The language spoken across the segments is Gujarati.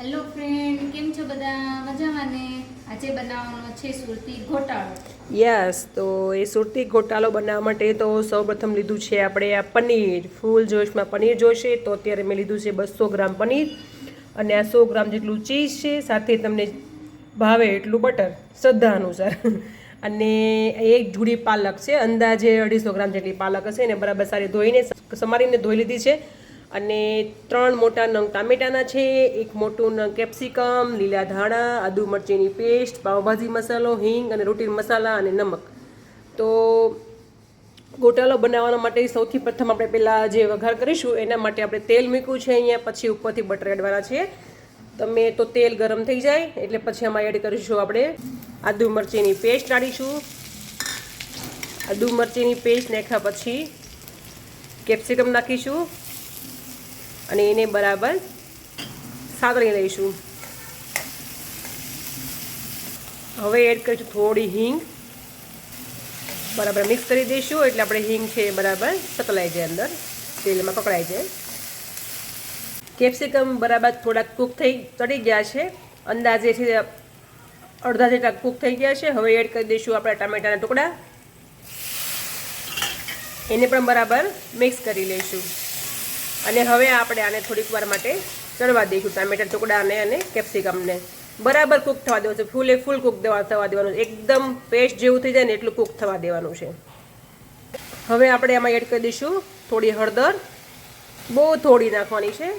હેલો ફ્રેન્ડ, કેમ છો બધા? મજામાં ને? આજે બનાવવાનો છે સુરતી ગોટાળો. યસ, તો એ સુરતી ગોટાળો બનાવવા માટે તો સૌપ્રથમ લીધું છે આપણે આ પનીર. ફૂલ જોશમાં પનીર જોઈશે, તો અત્યારે મેં લીધું છે 200 ગ્રામ પનીર અને આ 100 ગ્રામ જેટલું ચીઝ છે, સાથે તમને ભાવે એટલું બટર શ્રદ્ધા અનુસાર. અને એક જોડી પાલક છે, અંદાજે 250 ગ્રામ જેટલી પાલક હશે ને બરાબર સારી ધોઈને સમારીને ધોઈ લીધી છે. અને 3 મોટા નંગ ટામેટાના છે, એક મોટું નંગ કેપ્સિકમ, લીલા ધાણા, આદુ મરચીની પેસ્ટ, પાવભાજી મસાલો, હિંગ અને રોટી મસાલા અને નમક. તો ગોટાળો બનાવવા માટે સૌથી પ્રથમ આપણે પહેલાં જે વઘાર કરીશું એના માટે આપણે તેલ મૂક્યું છે અહીંયા, પછી ઉપરથી બટર એડવાના છે. તમે તો તેલ ગરમ થઈ જાય એટલે પછી આમાં એડ કરીશું આપણે આદુ મરચીની પેસ્ટ નાખીશું. આદુ મરચીની પેસ્ટ નાખ્યા પછી કેપ્સિકમ નાખીશું અને એને બરાબર સાતળી લઈશું. હવે એડ કરીશું થોડી હિંગ, બરાબર મિક્સ કરી દઈશું એટલે આપણે હિંગ છે બરાબર સતલાઈ જાય, અંદર તેલમાં પકડાઈ જાય. કેપ્સિકમ બરાબર થોડાક કૂક થઈ ચડી ગયા છે, અંદાજે છે અડધા જેટલા કૂક થઈ ગયા છે. હવે એડ કરી દઈશું આપણા ટામેટાના ટુકડા, એને પણ બરાબર મિક્સ કરી લઈશું. અને હવે આપણે આને થોડીક વાર માટે ચડવા દઈશું. ટામેટા ટુકડાને અને કેપ્સિકમને બરાબર કૂક થવા દેવાનું છે, ફૂલ કૂક થવા દેવાનું છે, એકદમ પેસ્ટ જેવું થઈ જાય ને એટલું કૂક થવા દેવાનું છે. હવે આપણે આમાં એડ કરી દઈશું થોડી હળદર, બહુ થોડી નાખવાની છે,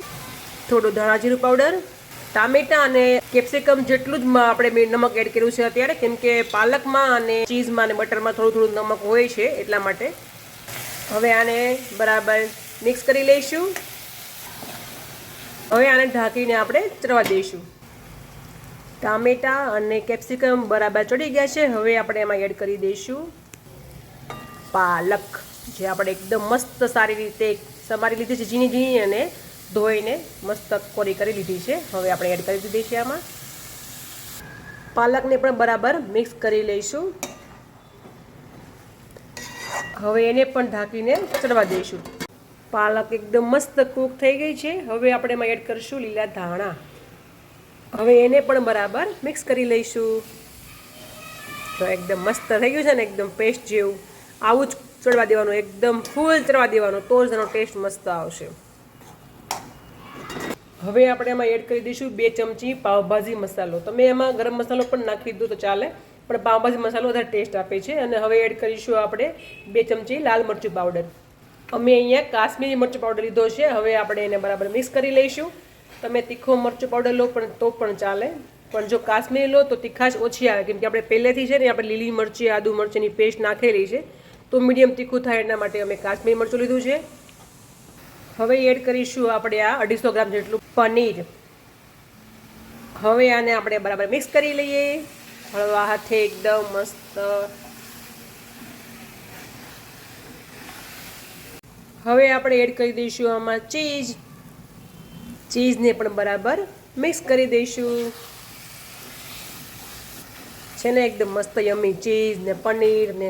થોડું ધાણા જીરું પાવડર. ટામેટા અને કેપ્સિકમ જેટલું જ આપણે નમક એડ કર્યું છે અત્યારે, કેમ કે પાલકમાં અને ચીઝમાં અને બટરમાં થોડું નમક હોય છે એટલા માટે. હવે આને બરાબર મિક્સ કરી લઈશું. હવે આને ઢાંકીને આપણે ચડવા દઈશું. ટામેટા અને કેપ્સિકમ બરાબર ચડી ગયા છે. હવે આપણે એમાં એડ કરી દઈશું પાલક, જે આપણે એકદમ મસ્ત સારી રીતે સમારી લીધી છે, ઝીણી અને ધોઈને મસ્ત કોરી કરી લીધી છે. હવે આપણે એડ કરી દીધી છે આમાં. પાલકને પણ બરાબર મિક્સ કરી લઈશું. હવે એને પણ ઢાંકીને ચડવા દઈશું. પાલક એકદમ મસ્ત કૂક થઈ ગઈ છે. હવે આપણે એમાં એડ કરીશું લીલા ધાણા. હવે એને પણ બરાબર મિક્સ કરી લઈશું. તો એકદમ મસ્ત થઈ ગયું છે ને, એકદમ પેસ્ટ જેવું. આવું જ ચડવા દેવાનું, એકદમ ફૂલ ચડવા દેવાનું, તો જ એનો ટેસ્ટ મસ્ત આવશે. હવે આપણે એમાં એડ કરી દઈશું 2 ચમચી પાવભાજી મસાલો. તમે એમાં ગરમ મસાલો પણ નાખી દો તો ચાલે, પણ પાવભાજી મસાલો વધારે ટેસ્ટ આપે છે. અને હવે એડ કરીશું આપણે 2 ચમચી લાલ મરચું પાવડર. અમે અહીંયા કાશ્મીરી મરચું પાવડર લીધો છે. હવે આપણે એને બરાબર મિક્સ કરી લઈશું. તમે તીખો મરચું પાવડર લો પણ તો પણ ચાલે, પણ જો કાશ્મીરી લો તો તીખાશ ઓછી આવે, કેમ કે આપણે પહેલેથી છે ને આપણે લીલી મરચી આદુ મરચીની પેસ્ટ નાખેલી છે, તો મીડિયમ તીખું થાય એના માટે અમે કાશ્મીરી મરચું લીધું છે. હવે એડ કરીશું આપણે આ 250 ગ્રામ જેટલું પનીર. હવે આને આપણે બરાબર મિક્સ કરી લઈએ હળવા હાથે, એકદમ મસ્ત. હવે આપણે એડ કરી દઈશું આમાં ચીઝને પણ બરાબર મિક્સ કરી દઈશું. છે ને એકદમ મસ્ત યમી ચીઝ ને પનીર ને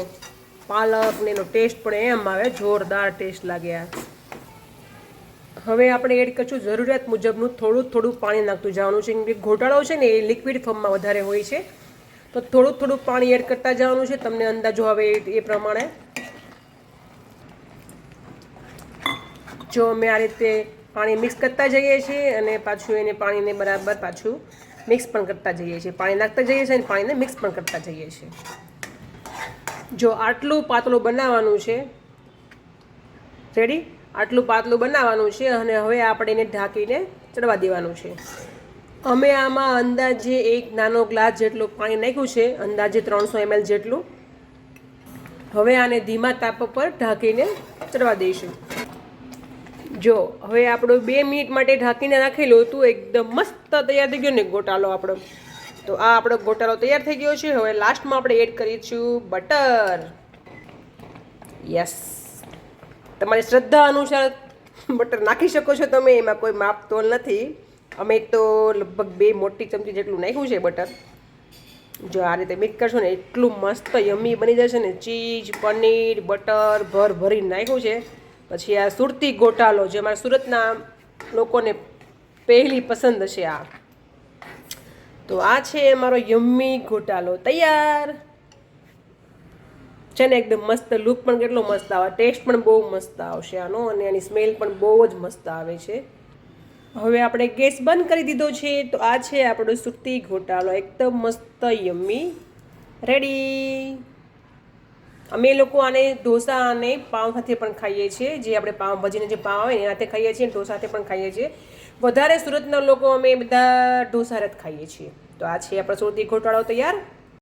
પાલક ને એનો ટેસ્ટ પણ એમ આવે, જોરદાર ટેસ્ટ લાગે આ. હવે આપણે એડ કરીશું જરૂરિયાત મુજબનું થોડું પાણી નાખતું જવાનું છે, કેમ કે ગોટાળો છે ને એ લિક્વિડ ફોર્મમાં વધારે હોય છે, તો થોડું પાણી એડ કરતા જવાનું છે. તમને અંદાજો હવે એ પ્રમાણે. જો અમે આ રીતે પાણી મિક્સ કરતા જઈએ છીએ અને પાછું એને પાણીને બરાબર પાછું મિક્સ પણ કરતા જઈએ છીએ, પાણી નાખતા જઈએ છીએ અને પાણીને મિક્સ પણ કરતા જઈએ છીએ. જો આટલું પાતળું બનાવવાનું છે, રેડી, આટલું પાતળું બનાવવાનું છે. અને હવે આપણે એને ઢાંકીને ચડવા દેવાનું છે. અમે આમાં અંદાજે એક નાનો ગ્લાસ જેટલું પાણી નાખ્યું છે, અંદાજે 300 ml જેટલું. હવે આને ધીમા તાપ પર ઢાંકીને ચડવા દઈશું. જો હવે આપણું 2 મિનિટ માટે ઢાંકીને રાખેલું હતું, એકદમ મસ્ત તૈયાર થઈ ગયો ને ગોટાળો આપણો. તો આ આપણો ગોટાળો તૈયાર થઈ ગયો છે. હવે લાસ્ટમાં આપણે એડ કરીશું બટર. યસ, તમારી શ્રદ્ધા અનુસાર બટર નાખી શકો છો તમે, એમાં કોઈ માપ તોલ નથી. અમે તો લગભગ 2 મોટી ચમચી જેટલું નાખ્યું છે બટર. જો આ રીતે મિક્સ કરશો ને એટલું મસ્ત યમી બની જશે ને. ચીઝ, પનીર, બટર ભરીને નાખ્યું છે. પછી આ સુરતી ગોટાળો, જે અમારા સુરતના લોકોને પહેલી પસંદ છે આ. તો આ છે અમારો યમ્મી ગોટાલો તૈયાર છે ને. એકદમ મસ્ત લુક પણ કેટલો મસ્ત આવે, ટેસ્ટ પણ બહુ મસ્ત આવશે આનો, અને આની સ્મેલ પણ બહુ જ મસ્ત આવે છે. હવે આપણે ગેસ બંધ કરી દીધો છે. તો આ છે આપણો સુરતી ગોટાલો, એકદમ મસ્ત યમ્મી રેડી. અમે લોકો આને ઢોસા અને પાઉં સાથે પણ ખાઈએ છીએ, જે આપણે પાઉં ભાજીને જે પાઉં આવે ને એના સાથે ખાઈએ છીએ, ઢોસા સાથે પણ ખાઈએ છીએ. વધારે સુરતના લોકો અમે બધા ઢોસા જ ખાઈએ છીએ. તો આ છે આપણો સુરતી ગોટાળો તૈયાર.